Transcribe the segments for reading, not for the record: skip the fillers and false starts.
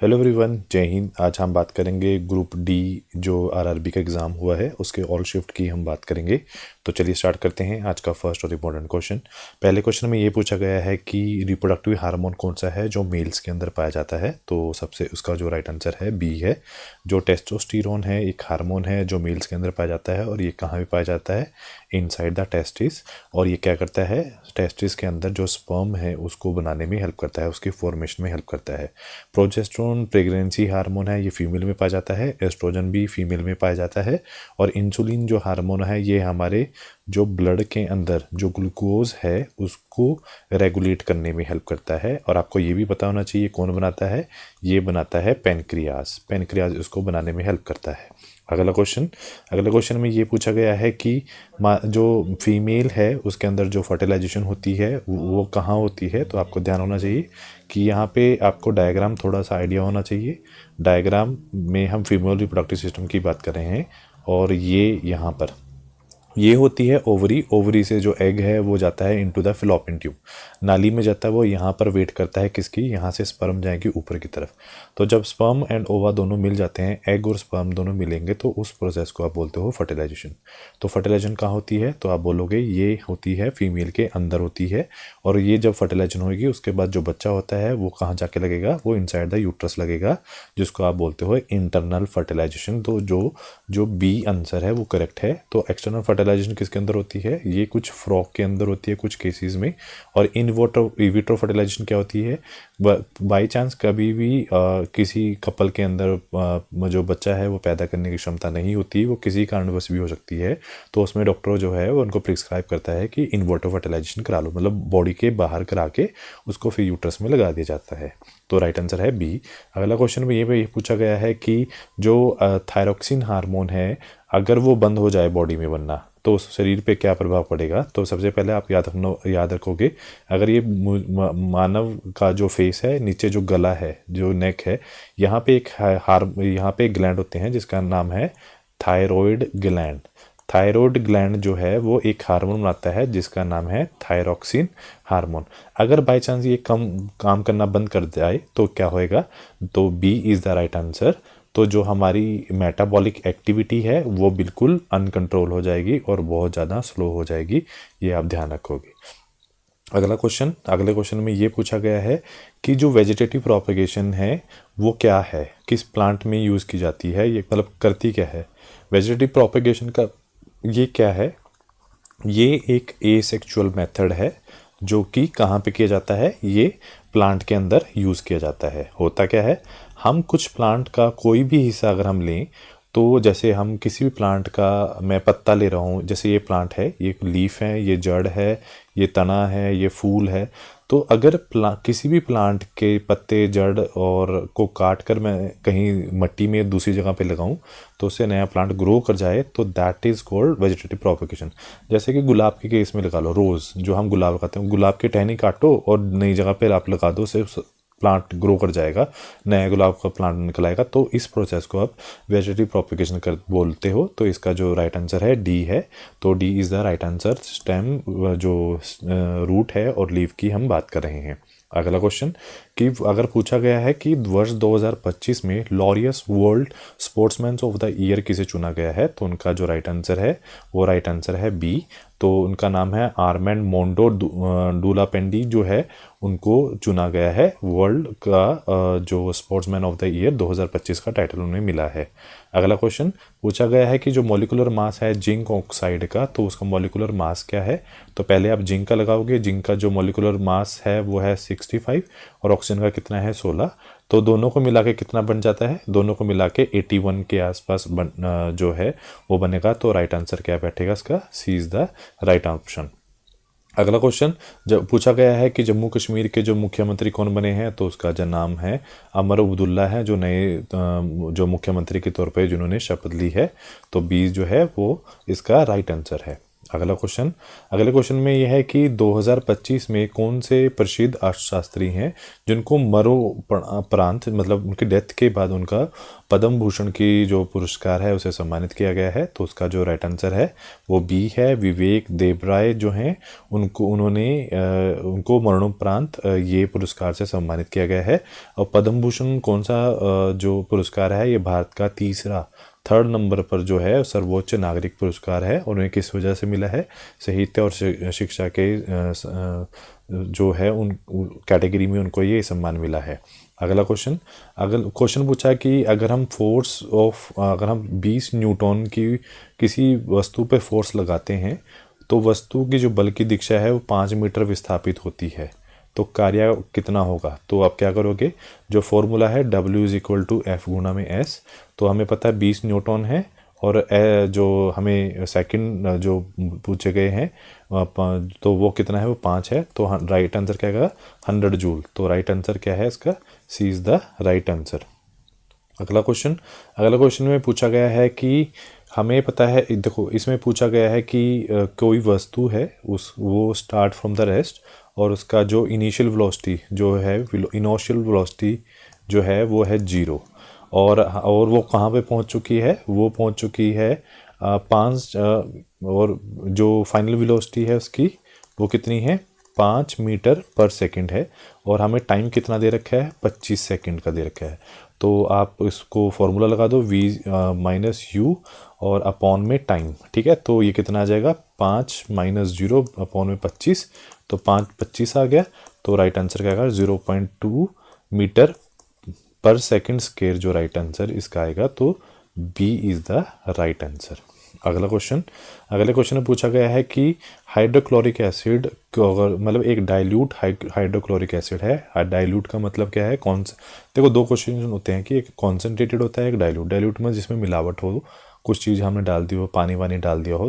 Hello everyone, जय हिंद। आज हम बात करेंगे ग्रुप डी जो आरआरबी का एग्ज़ाम हुआ है उसके ऑल शिफ्ट की हम बात करेंगे। तो चलिए स्टार्ट करते हैं आज का फर्स्ट और इम्पोर्टेंट क्वेश्चन। पहले क्वेश्चन में ये पूछा गया है कि रिप्रोडक्टिव हार्मोन कौन सा है जो मेल्स के अंदर पाया जाता है। तो सबसे उसका जो राइट आंसर है बी है। जो टेस्टोस्टेरोन है एक हार्मोन है जो मेल्स के अंदर पाया जाता है और ये कहाँ भी पाया जाता है, इनसाइड द टेस्टिस। और ये क्या करता है, टेस्टिस के अंदर जो स्पर्म है उसको बनाने में हेल्प करता है, उसकी फॉर्मेशन में हेल्प करता है। प्रोजेस्टेरोन प्रेगनेंसी हार्मोन है, ये फीमेल में पाया जाता है। एस्ट्रोजन भी फीमेल में पाया जाता है। और इंसुलिन जो हार्मोन है ये हमारे जो ब्लड के अंदर जो ग्लूकोज है उसको रेगुलेट करने में हेल्प करता है। और आपको ये भी पता होना चाहिए कौन बनाता है, ये बनाता है पेनक्रियाज। पेनक्रियाज इसको बनाने में हेल्प करता है। अगला क्वेश्चन में ये पूछा गया है कि जो फीमेल है उसके अंदर जो फर्टिलाइजेशन होती है वो कहाँ होती है। तो आपको ध्यान होना चाहिए कि यहाँ पे आपको डायग्राम थोड़ा सा आइडिया होना चाहिए। डायग्राम में हम फीमेल रिप्रोडक्टिव सिस्टम की बात कर रहे हैं और ये यहाँ पर ये होती है ओवरी। ओवरी से जो एग है वो जाता है इनटू द फिलोपियन ट्यूब, नाली में जाता है। वो यहाँ पर वेट करता है किसकी, यहाँ से स्पर्म जाएगी ऊपर की तरफ। तो जब स्पर्म एंड ओवा दोनों मिल जाते हैं, एग और स्पर्म दोनों मिलेंगे, तो उस प्रोसेस को आप बोलते हो फर्टिलाइजेशन। तो फर्टिलाइजेशन कहाँ होती है, तो आप बोलोगे ये होती है फीमेल के अंदर होती है। और ये जब फर्टिलाइजेशन होगी उसके बाद जो बच्चा होता है वो कहाँ जाके लगेगा, वो इनसाइड द यूट्रस लगेगा, जिसको आप बोलते हो इंटरनल फर्टिलाइजेशन। तो जो जो बी आंसर है वो करेक्ट है। तो एक्सटर्नल फर्टिलाइजेशन किसके अंदर होती है, ये कुछ फ्रॉग के अंदर होती है कुछ केसेस में। और इन विट्रो फर्टिलाइजेशन क्या होती है, बाई चांस कभी भी किसी कपल के अंदर जो बच्चा है वो पैदा करने की क्षमता नहीं होती, वो किसी कारणवश भी हो सकती है। तो उसमें डॉक्टर जो है वो उनको प्रिस्क्राइब करता है कि इन विट्रो फर्टिलाइजेशन करा लो, मतलब बॉडी के बाहर करा के उसको फिर यूट्रस में लगा दिया जाता है। तो राइट आंसर है बी। अगला क्वेश्चन में ये पूछा गया है कि जो थायरोक्सिन हार्मोन है अगर वो बंद हो जाए बॉडी में बनना तो उस शरीर पे क्या प्रभाव पड़ेगा। तो सबसे पहले आप याद रखोगे, अगर ये मानव का जो फेस है, नीचे जो गला है, जो नेक है, यहाँ पे यहाँ पे एक ग्लैंड होते हैं जिसका नाम है थायरॉयड ग्लैंड। थायरॉयड ग्लैंड जो है वो एक हार्मोन बनाता है जिसका नाम है थायरोक्सिन हार्मोन। अगर बाय चांस ये कम काम करना बंद कर जाए तो क्या होएगा, तो B is the right answer. तो जो हमारी मेटाबॉलिक एक्टिविटी है वो बिल्कुल अनकंट्रोल हो जाएगी और बहुत ज़्यादा स्लो हो जाएगी, ये आप ध्यान रखोगे। अगले क्वेश्चन में ये पूछा गया है कि जो वेजिटेटिव प्रोपगेशन है वो क्या है, किस प्लांट में यूज़ की जाती है, ये मतलब करती क्या है। वेजिटेटिव प्रोपगेशन का ये क्या है, ये एक एसेक्सुअल मेथड है जो कि कहाँ पे किया जाता है, ये प्लांट के अंदर यूज़ किया जाता है। होता क्या है, हम कुछ प्लांट का कोई भी हिस्सा अगर हम लें, तो जैसे हम किसी भी प्लांट का, मैं पत्ता ले रहा हूँ, जैसे ये प्लांट है, ये लीफ है, ये जड़ है, ये तना है, ये फूल है। तो अगर किसी भी प्लांट के पत्ते जड़ और को काट कर मैं कहीं मिट्टी में दूसरी जगह पे लगाऊं तो उससे नया प्लांट ग्रो कर जाए, तो that is called vegetative propagation. जैसे कि गुलाब के केस में लगा लो, रोज़ जो हम गुलाब लगाते हैं, गुलाब की टहनी काटो और नई जगह पे आप लगा दो, सिर्फ प्लांट ग्रो कर जाएगा, नया गुलाब का प्लांट निकल आएगा। तो इस प्रोसेस को आप वेजिटेटिव प्रोपगेशन कर बोलते हो। तो इसका जो राइट आंसर है डी है। तो D is the right answer. Stem जो रूट है और लीव की हम बात कर रहे हैं। अगला क्वेश्चन कि अगर पूछा गया है कि वर्ष 2025 में Laureus world sportsman of the year किसे चुना गया है, तो उनका जो राइट आंसर है वो राइट आंसर है बी। तो उनका नाम है आर्मेंड मोंडो डुलापेंडी जो है, उनको चुना गया है वर्ल्ड का जो स्पोर्ट्समैन ऑफ द ईयर 2025 का टाइटल उन्हें मिला है। अगला क्वेश्चन पूछा गया है कि जो मॉलिक्यूलर मास है जिंक ऑक्साइड का, तो उसका मॉलिक्यूलर मास क्या है। तो पहले आप जिंक का लगाओगे, जिंक का जो मॉलिक्यूलर मास है वो है 65 और ऑक्सीजन का कितना है 16। तो दोनों को मिला के कितना बन जाता है, दोनों को मिला के 81 के आसपास जो है वो बनेगा। तो राइट आंसर क्या बैठेगा इसका, सी इज़ द राइट ऑप्शन। अगला क्वेश्चन जब पूछा गया है कि जम्मू कश्मीर के जो मुख्यमंत्री कौन बने हैं, तो उसका जो नाम है अमर अब्दुल्ला है, जो नए जो मुख्यमंत्री के तौर पे जिन्होंने शपथ ली है। तो बी जो है वो इसका राइट आंसर है। अगले क्वेश्चन में यह है कि 2025 में कौन से प्रसिद्ध अर्थशास्त्री हैं जिनको मरणोपरांत मतलब उनकी डेथ के बाद उनका पद्म भूषण की जो पुरस्कार है उसे सम्मानित किया गया है। तो उसका जो राइट आंसर है वो बी है। विवेक देबराय जो हैं उनको मरणोपरांत ये पुरस्कार से सम्मानित किया गया है। और पद्म भूषण कौन सा जो पुरस्कार है, ये भारत का थर्ड नंबर पर जो है सर्वोच्च नागरिक पुरस्कार है। और उन्हें किस वजह से मिला है? साहित्य और शिक्षा के जो है उन कैटेगरी में उनको ये सम्मान मिला है। अगला क्वेश्चन पूछा है कि अगर हम 20 न्यूटन की किसी वस्तु पे फोर्स लगाते हैं तो वस्तु की जो बल की दिशा है वो 5 मीटर विस्थापित होती है, तो कार्य कितना होगा? तो आप क्या करोगे, जो फॉर्मूला है W=F गुणा में S, तो हमें पता है 20 न्यूटन है और जो हमें सेकंड जो पूछे गए हैं तो वो कितना है, वो 5 है। तो राइट आंसर क्या आएगा? 100 जूल। तो राइट आंसर क्या है इसका? C is the right answer. अगला क्वेश्चन में पूछा गया है कि हमें पता है, देखो इसमें पूछा गया है कि कोई वस्तु है वो स्टार्ट फ्रॉम द रेस्ट और उसका जो इनिशियल वेलोसिटी जो है जो है वो है 0 और वो कहाँ पे पहुंच चुकी है? वो पहुंच चुकी है 5 और जो फाइनल वेलोसिटी है उसकी वो कितनी है? 5 मीटर पर सेकंड है। और हमें टाइम कितना दे रखा है? 25 सेकंड का दे रखा है। तो आप इसको फॉर्मूला लगा दो V - U और अपॉन में टाइम, ठीक है। तो ये कितना आ जाएगा? 5 - 0 अपॉन में 25, तो 5×25 आ गया। तो राइट आंसर क्या आएगा? 0.2 मीटर पर सेकंड स्क्वायर जो राइट आंसर इसका आएगा। तो B is the right answer. अगले क्वेश्चन में पूछा गया है कि हाइड्रोक्लोरिक एसिड अगर मतलब एक डाइल्यूट हाइड्रोक्लोरिक एसिड है। डाइल्यूट का मतलब क्या है? देखो दो क्वेश्चन होते हैं कि एक कॉन्सेंट्रेटेड होता है, एक डाइल्यूट में जिसमें मिलावट हो, कुछ चीज़ हमने डाल दी हो, पानी वानी डाल दिया हो।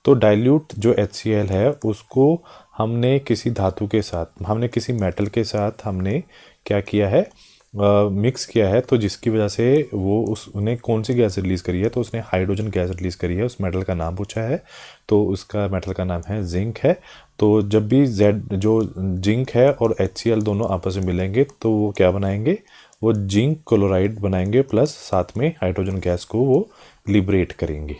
तो डाइल्यूट जो HCl है उसको हमने किसी धातु के साथ, हमने किसी मेटल के साथ हमने क्या किया है? मिक्स किया है। तो जिसकी वजह से वो उसने कौन सी गैस रिलीज़ करी है? तो उसने हाइड्रोजन गैस रिलीज़ करी है। उस मेटल का नाम पूछा है, तो उसका मेटल का नाम है जिंक है। तो जब भी जो जिंक है और HCl दोनों आपस में मिलेंगे तो वो क्या बनाएंगे? वो जिंक क्लोराइड बनाएंगे, प्लस साथ में हाइड्रोजन गैस को वो लिबरेट करेंगे।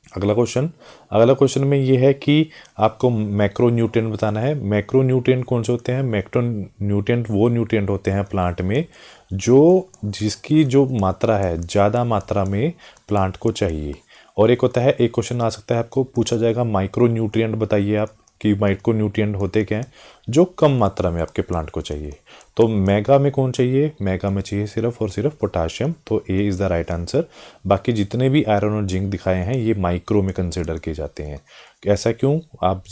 अगला क्वेश्चन में ये है कि आपको मैक्रो न्यूट्रिएंट बताना है। मैक्रो न्यूट्रिएंट कौन से होते हैं? मैक्रो न्यूट्रिएंट वो न्यूट्रिएंट होते हैं प्लांट में जिसकी जो मात्रा है ज़्यादा मात्रा में प्लांट को चाहिए। और एक होता है, एक क्वेश्चन आ सकता है आपको पूछा जाएगा माइक्रो न्यूट्रिएंट बताइए आप कि माइक्रो न्यूट्रिएंट होते क्या हैं? जो कम मात्रा में आपके प्लांट को चाहिए। तो मेगा में कौन चाहिए? मेगा में चाहिए सिर्फ और सिर्फ पोटाशियम। तो A is the right answer. बाकी जितने भी आयरन और जिंक दिखाए हैं ये माइक्रो में कंसिडर किए जाते हैं। ऐसा क्यों? आप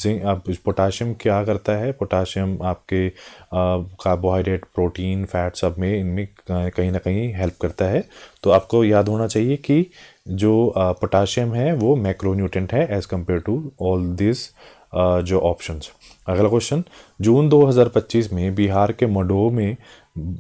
पोटाशियम क्या करता है? पोटाशियम आपके कार्बोहाइड्रेट, प्रोटीन, फैट सब में इनमें कहीं ना कहीं हेल्प करता है। तो आपको याद होना चाहिए कि जो पोटाशियम है वो मैक्रोन्यूट्रिएंट है as compare to all this जो ऑप्शंस। अगला क्वेश्चन, जून 2025 में बिहार के मडोह में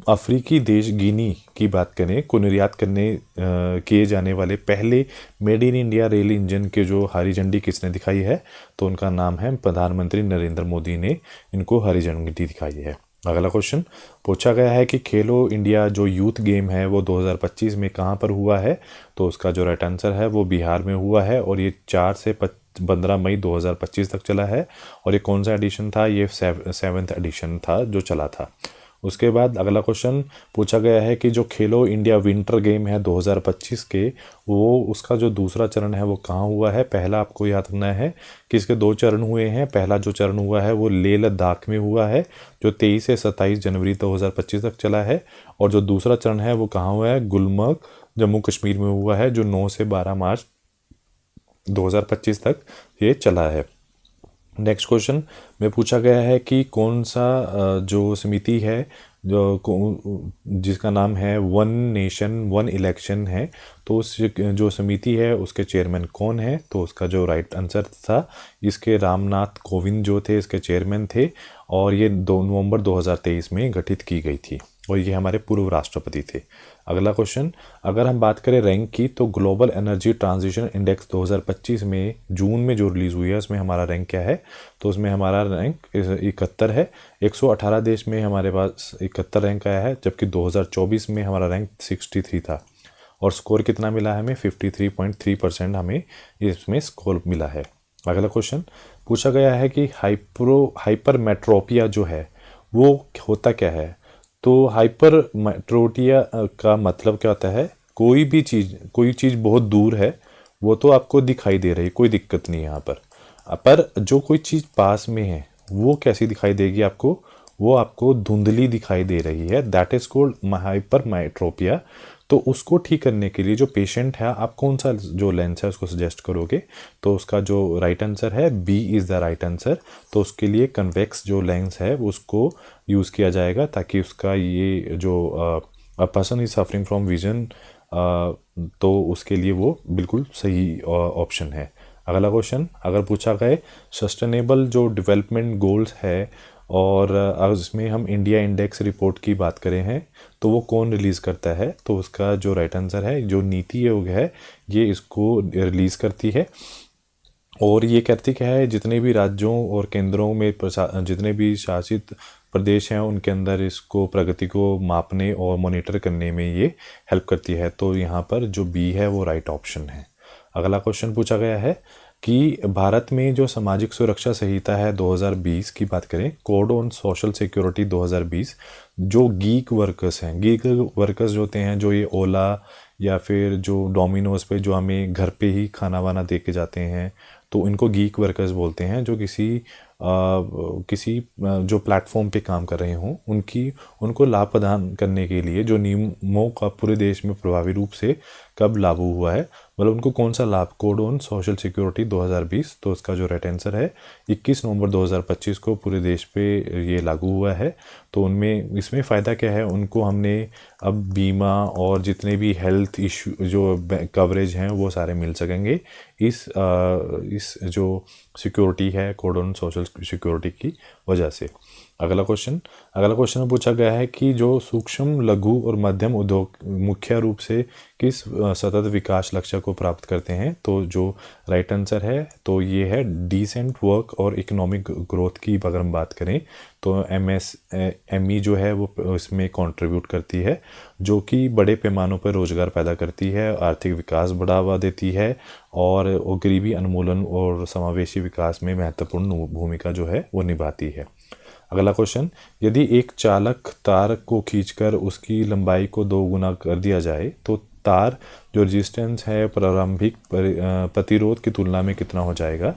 अफ्रीकी देश गिनी की बात करें को निर्यात किए जाने वाले पहले made in India rail engine के जो हरी झंडी किसने दिखाई है? तो उनका नाम है प्रधानमंत्री नरेंद्र मोदी ने इनको हरी झंडी दिखाई है। अगला क्वेश्चन पूछा गया है कि खेलो इंडिया जो यूथ गेम है वो 2025 में कहाँ पर हुआ है? तो उसका जो राइट आंसर है वो बिहार में हुआ है और ये 4 से 15 मई 2025 तक चला है। और ये कौन सा एडिशन था? ये 7th एडिशन था जो चला था। उसके बाद अगला क्वेश्चन पूछा गया है कि जो खेलो इंडिया विंटर गेम है 2025 के वो उसका जो दूसरा चरण है वो कहाँ हुआ है? पहला आपको याद रखना है कि इसके 2 चरण हुए हैं। पहला जो चरण हुआ है वो लेह लद्दाख में हुआ है जो 23 से 27 जनवरी 2025 तक चला है। और जो दूसरा चरण है वो कहाँ हुआ है? गुलमर्ग जम्मू कश्मीर में हुआ है जो 9 से 12 मार्च 2025 तक ये चला है। नेक्स्ट क्वेश्चन में पूछा गया है कि कौन सा जो समिति है जिसका नाम है वन नेशन वन इलेक्शन है, तो उस जो समिति है उसके चेयरमैन कौन है? तो उसका जो राइट आंसर था इसके रामनाथ कोविंद जो थे इसके चेयरमैन थे और ये 2 नवंबर 2023 में गठित की गई थी। और ये हमारे पूर्व राष्ट्रपति थे। अगला क्वेश्चन, अगर हम बात करें रैंक की तो ग्लोबल एनर्जी ट्रांजिशन इंडेक्स 2025 में जून में जो रिलीज़ हुई है उसमें हमारा रैंक क्या है? तो उसमें हमारा रैंक 71 है। 118 देश में हमारे पास 71 रैंक आया है, जबकि 2024 में हमारा रैंक 63 था। और स्कोर कितना मिला है हमें? 53.3% हमें इसमें स्कोर मिला है। अगला क्वेश्चन पूछा गया है कि हाइपरमेट्रोपिया जो है वो होता क्या है? तो हाइपरमेट्रोपिया का मतलब क्या होता है? कोई चीज़ बहुत दूर है, वो तो आपको दिखाई दे रही, कोई दिक्कत नहीं है यहाँ पर जो कोई चीज़ पास में है वो कैसी दिखाई देगी आपको? वो आपको धुंधली दिखाई दे रही है, दैट इज कॉल्ड हाइपरमेट्रोपिया। तो उसको ठीक करने के लिए जो पेशेंट है, आप कौन सा जो लेंस है उसको सजेस्ट करोगे? तो उसका जो राइट आंसर है B is the right answer. तो उसके लिए कन्वेक्स जो लेंस है उसको यूज़ किया जाएगा, ताकि उसका ये जो a person is suffering from vision, तो उसके लिए वो बिल्कुल सही ऑप्शन है। अगला क्वेश्चन, अगर पूछा गया सस्टेनेबल जो डेवलपमेंट गोल्स है और अगर इसमें हम इंडिया इंडेक्स रिपोर्ट की बात करें हैं तो वो कौन रिलीज़ करता है? तो उसका जो राइट आंसर है, जो नीति आयोग है ये इसको रिलीज़ करती है। और ये कहती क्या है, जितने भी राज्यों और केंद्रों में जितने भी शासित प्रदेश हैं उनके अंदर इसको प्रगति को मापने और मॉनिटर करने में ये हेल्प करती है। तो यहाँ पर जो बी है वो राइट ऑप्शन है। अगला क्वेश्चन पूछा गया है कि भारत में जो सामाजिक सुरक्षा संहिता है 2020 की बात करें, कोड ऑन सोशल सिक्योरिटी 2020, जो गीग वर्कर्स हैं, गीग वर्कर्स जो होते हैं, जो ये ओला या फिर जो डोमिनोज पे जो हमें घर पे ही खाना वाना दे के जाते हैं, तो इनको गीग वर्कर्स बोलते हैं। जो किसी जो प्लेटफॉर्म पे काम कर रहे हों उनको लाभ प्रदान करने के लिए जो नियमों का पूरे देश में प्रभावी रूप से कब लागू हुआ है, मतलब उनको कौन सा लाभ? Code on social security 2020। तो उसका जो राइट आंसर है 21 नवंबर 2025 को पूरे देश पे ये लागू हुआ है। तो उनमें इसमें फ़ायदा क्या है? उनको हमने अब बीमा और जितने भी हेल्थ इशू जो कवरेज हैं वो सारे मिल सकेंगे इस जो सिक्योरिटी है कोड ऑन सोशल सिक्योरिटी की वजह से। अगला क्वेश्चन में पूछा गया है कि जो सूक्ष्म लघु और मध्यम उद्योग मुख्य रूप से किस सतत विकास लक्ष्य को प्राप्त करते हैं? तो जो राइट आंसर है तो ये है डिसेंट वर्क और इकोनॉमिक ग्रोथ की अगर हम बात करें तो MSME जो है वो इसमें कंट्रीब्यूट करती है, जो कि बड़े पैमानों पर रोजगार पैदा करती है, आर्थिक विकास बढ़ावा देती है और गरीबी उन्मूलन और समावेशी विकास में महत्वपूर्ण भूमिका जो है वो निभाती है। अगला क्वेश्चन, यदि एक चालक तार को खींचकर उसकी लंबाई को 2 गुना कर दिया जाए तो तार जो रेजिस्टेंस है प्रारंभिक प्रतिरोध की तुलना में कितना हो जाएगा?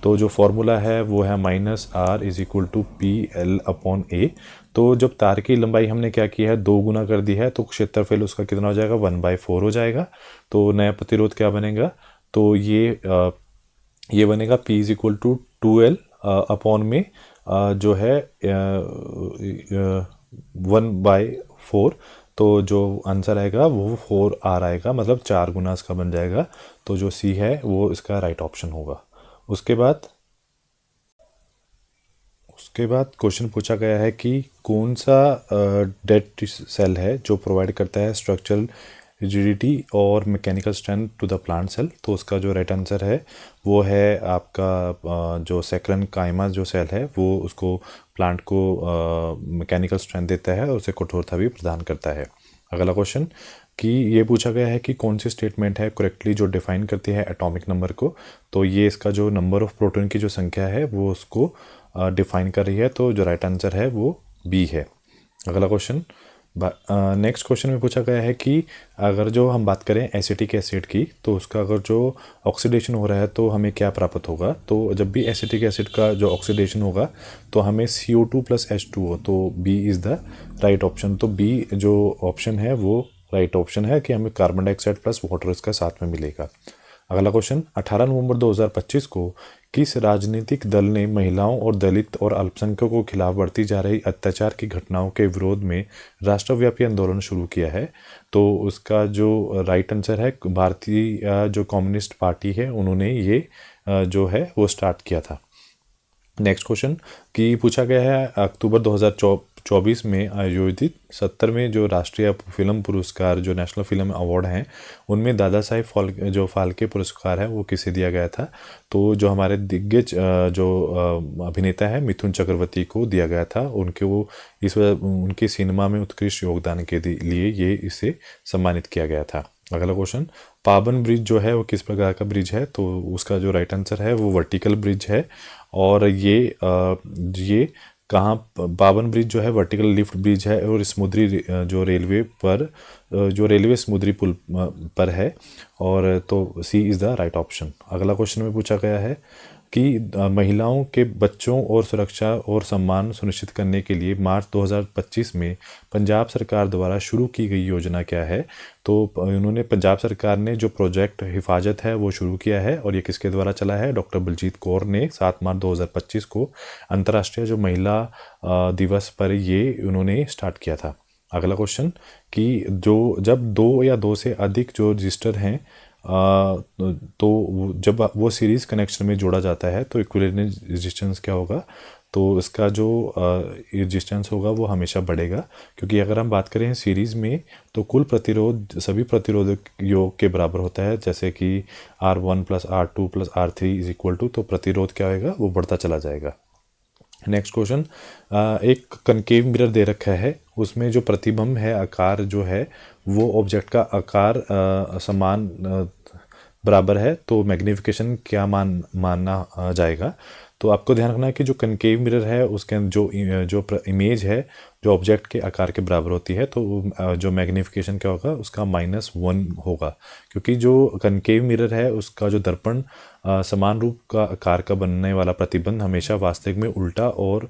तो जो फॉर्मूला है वो है -R = PL/A। तो जब तार की लंबाई हमने क्या किया है 2 गुना कर दी है तो क्षेत्रफल उसका कितना हो जाएगा? 1/4 हो जाएगा। तो नया प्रतिरोध क्या बनेगा? तो ये बनेगा P = 2L में जो है 1/4। तो जो आंसर आएगा वो 4R आएगा, मतलब 4 गुना इसका बन जाएगा। तो जो सी है वो इसका राइट ऑप्शन होगा। उसके बाद क्वेश्चन पूछा गया है कि कौन सा डेड सेल है जो प्रोवाइड करता है स्ट्रक्चरल रिजिडिटी और mechanical strength to the plant cell? तो उसका जो राइट आंसर है वो है आपका जो सैकरन काइमा जो सेल है वो उसको प्लांट को मैकेनिकल स्ट्रेंथ देता है और उसे कठोरता भी प्रदान करता है। अगला क्वेश्चन कि ये पूछा गया है कि कौन सी स्टेटमेंट है करेक्टली जो डिफाइन करती है एटॉमिक नंबर को? तो ये इसका जो नंबर ऑफ प्रोटॉन की जो संख्या है वो उसको डिफाइन कर रही है। तो जो राइट आंसर है वो बी है। अगला क्वेश्चन, नेक्स्ट क्वेश्चन में पूछा गया है कि अगर जो हम बात करें एसिटिक एसिड की तो उसका अगर जो ऑक्सीडेशन हो रहा है तो हमें क्या प्राप्त होगा? तो जब भी एसिटिक एसिड का जो ऑक्सीडेशन होगा तो हमें CO2 + H2O, तो B is the right option. तो बी जो ऑप्शन है वो राइट ऑप्शन है कि हमें कार्बन डाइऑक्साइड प्लस वाटर इसका साथ में मिलेगा। अगला क्वेश्चन, 18 नवंबर 2025 को किस राजनीतिक दल ने महिलाओं और दलित और अल्पसंख्यकों के खिलाफ बढ़ती जा रही अत्याचार की घटनाओं के विरोध में राष्ट्रव्यापी आंदोलन शुरू किया है? तो उसका जो राइट आंसर है भारतीय जो कम्युनिस्ट पार्टी है उन्होंने ये जो है वो स्टार्ट किया था। नेक्स्ट क्वेश्चन कि पूछा गया है अक्टूबर 2024 में आयोजित 70वें जो राष्ट्रीय फिल्म पुरस्कार जो नेशनल फिल्म अवार्ड हैं उनमें दादा साहेब फाल्के पुरस्कार है वो किसे दिया गया था? तो जो हमारे दिग्गज अभिनेता है मिथुन चक्रवर्ती को दिया गया था। उनके वो इस वजह उनके सिनेमा में उत्कृष्ट योगदान के लिए ये इसे सम्मानित किया गया था। अगला क्वेश्चन, पाबन ब्रिज जो है वो किस प्रकार का ब्रिज है? तो उसका जो राइट आंसर है वो वर्टिकल ब्रिज है। और ये कहाँ, पाबन ब्रिज जो है वर्टिकल लिफ्ट ब्रिज है और समुद्री जो रेलवे पर जो रेलवे समुद्री पुल पर है। और तो सी इज़ द राइट ऑप्शन। अगला क्वेश्चन में पूछा गया है कि महिलाओं के बच्चों और सुरक्षा और सम्मान सुनिश्चित करने के लिए मार्च 2025 में पंजाब सरकार द्वारा शुरू की गई योजना क्या है? तो उन्होंने पंजाब सरकार ने जो प्रोजेक्ट हिफाजत है वो शुरू किया है और ये किसके द्वारा चला है? डॉक्टर बलजीत कौर ने 7 मार्च 2025 को अंतर्राष्ट्रीय जो महिला दिवस पर ये उन्होंने स्टार्ट किया था। अगला क्वेश्चन कि जब दो या दो से अधिक जो रजिस्टर हैं तो जब वो सीरीज़ कनेक्शन में जोड़ा जाता है तो इक्विवेलेंट रेजिस्टेंस क्या होगा? तो इसका जो रेजिस्टेंस होगा वो हमेशा बढ़ेगा, क्योंकि अगर हम बात करें सीरीज़ में तो कुल प्रतिरोध सभी प्रतिरोधक योग के बराबर होता है, जैसे कि R1 + R2 + R3 = तो प्रतिरोध क्या होगा? वो बढ़ता चला जाएगा। नेक्स्ट क्वेश्चन, एक कनकेव मिरर दे रखा है, उसमें जो प्रतिबिंब है आकार जो है वो ऑब्जेक्ट का आकार समान बराबर है, तो मैग्नीफिकेशन क्या मानना जाएगा? तो आपको ध्यान रखना है कि जो कनकेव मिरर है उसके अंदर जो इमेज है जो ऑब्जेक्ट के आकार के बराबर होती है, तो जो मैग्नीफिकेशन क्या होगा उसका -1 होगा, क्योंकि जो कनकेव मिरर है उसका जो दर्पण समान रूप का आकार का बनने वाला प्रतिबिंब हमेशा वास्तविक में उल्टा और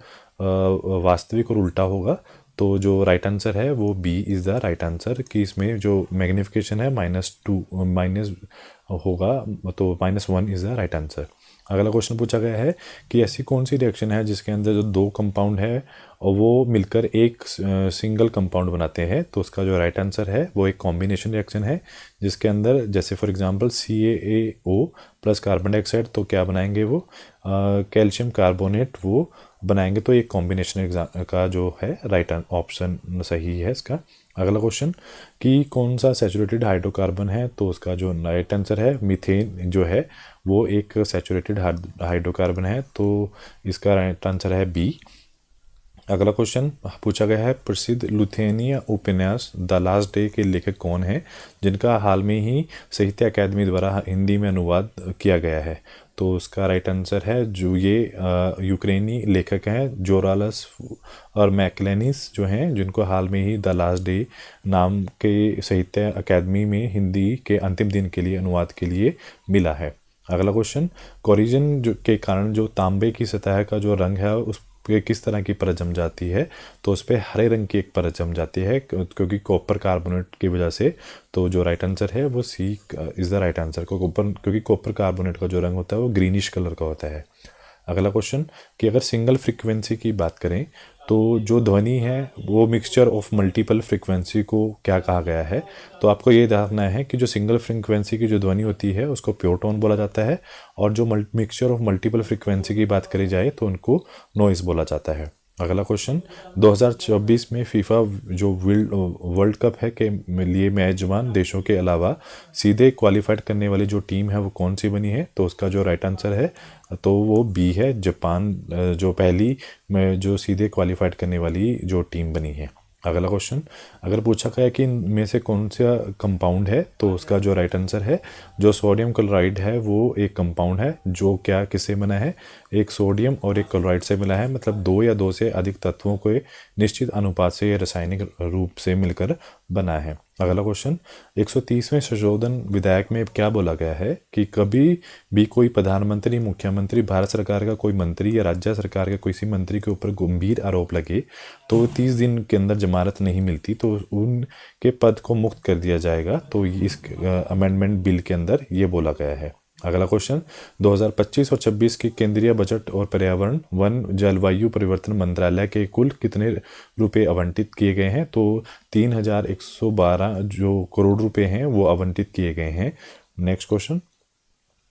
वास्तविक और उल्टा होगा। तो जो राइट आंसर है वो B is the right answer, कि इसमें जो मैग्नीफिकेशन है माइनस होगा, तो -1 इज़ द राइट आंसर। अगला क्वेश्चन पूछा गया है कि ऐसी कौन सी रिएक्शन है जिसके अंदर जो दो कंपाउंड है और वो मिलकर एक सिंगल कंपाउंड बनाते हैं? तो उसका जो राइट आंसर है वो एक कॉम्बिनेशन रिएक्शन है, जिसके अंदर जैसे for example CaO + carbon dioxide, तो क्या बनाएंगे वो कैल्शियम कार्बोनेट वो बनाएंगे। तो ये कॉम्बिनेशन का जो है राइट ऑप्शन सही है इसका। अगला क्वेश्चन कि कौन सा सैचुरेटेड हाइड्रोकार्बन है? तो उसका जो राइट आंसर है मीथेन जो है वो एक सैचुरेटेड हाइड्रोकार्बन है, तो इसका राइट आंसर है बी। अगला क्वेश्चन पूछा गया है प्रसिद्ध लुथेनिया उपन्यास द लास्ट डे के लेखक कौन है, जिनका हाल में ही साहित्य अकादमी द्वारा हिंदी में अनुवाद किया गया है? तो उसका राइट आंसर है जो ये यूक्रेनी लेखक हैं जोरालस और मैकलेनिस जो हैं, जिनको हाल में ही द लास्ट डे नाम के साहित्य अकादमी में हिंदी के अंतिम दिन के लिए अनुवाद के लिए मिला है। अगला क्वेश्चन, कोरिजन के कारण जो तांबे की सतह का जो रंग है उस पे किस तरह की परत जम जाती है? तो उस पर हरे रंग की एक परत जम जाती है, क्योंकि कॉपर कार्बोनेट की वजह से। तो जो राइट आंसर है वो सी इज़ द राइट आंसर, क्योंकि कॉपर कार्बोनेट का जो रंग होता है वो ग्रीनिश कलर का होता है। अगला क्वेश्चन कि अगर सिंगल फ्रीक्वेंसी की बात करें तो जो ध्वनि है वो मिक्सचर ऑफ मल्टीपल फ्रीक्वेंसी को क्या कहा गया है? तो आपको ये जानना है कि जो सिंगल फ्रीक्वेंसी की जो ध्वनि होती है उसको प्योर टोन बोला जाता है, और जो मिक्सचर ऑफ मल्टीपल फ्रीक्वेंसी की बात करी जाए तो उनको नॉइज़ बोला जाता है। अगला क्वेश्चन, 2024 में फीफा जो वर्ल्ड कप है के लिए मेजबान देशों के अलावा सीधे क्वालिफाइड करने वाली जो टीम है वो कौन सी बनी है? तो उसका जो राइट आंसर है तो वो बी है, जापान जो पहली में जो सीधे क्वालिफाइड करने वाली जो टीम बनी है। अगला क्वेश्चन, अगर पूछा गया कि इनमें से कौन सा कंपाउंड है, तो उसका जो राइट आंसर है जो सोडियम क्लोराइड है वो एक कंपाउंड है जो क्या किससे बना है? एक सोडियम और एक क्लोराइड से मिला है, मतलब दो या दो से अधिक तत्वों को निश्चित अनुपात से रासायनिक रूप से मिलकर बना है। अगला क्वेश्चन, 130वें संशोधन विधेयक में क्या बोला गया है कि कभी भी कोई प्रधानमंत्री, मुख्यमंत्री, भारत सरकार का कोई मंत्री या राज्य सरकार के किसी मंत्री के ऊपर गंभीर आरोप लगे तो 30 दिन के अंदर जमानत नहीं मिलती तो उनके पद को मुक्त कर दिया जाएगा। तो इस अमेंडमेंट बिल के अंदर ये बोला गया है। अगला क्वेश्चन, 2025 और 26 के केंद्रीय बजट और पर्यावरण, वन, जलवायु परिवर्तन मंत्रालय के कुल कितने रुपए आवंटित किए गए हैं? तो 3112 जो करोड़ रुपए हैं वो आवंटित किए गए हैं। नेक्स्ट क्वेश्चन,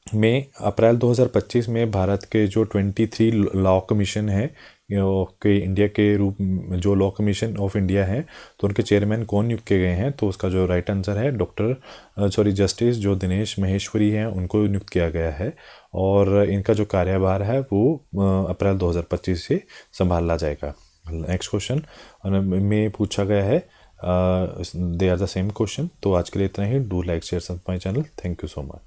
में अप्रैल 2025 में भारत के जो 23 लॉ कमीशन है के इंडिया के रूप जो लॉ कमीशन ऑफ इंडिया है तो उनके चेयरमैन कौन नियुक्त किए गए हैं? तो उसका जो राइट आंसर है जस्टिस जो दिनेश महेश्वरी हैं उनको नियुक्त किया गया है। और इनका जो कार्यभार है वो अप्रैल 2025 से संभाला जाएगा। नेक्स्ट क्वेश्चन में पूछा गया है, they are the same question. तो आज के लिए इतना ही। Do like share my channel. Thank you so much.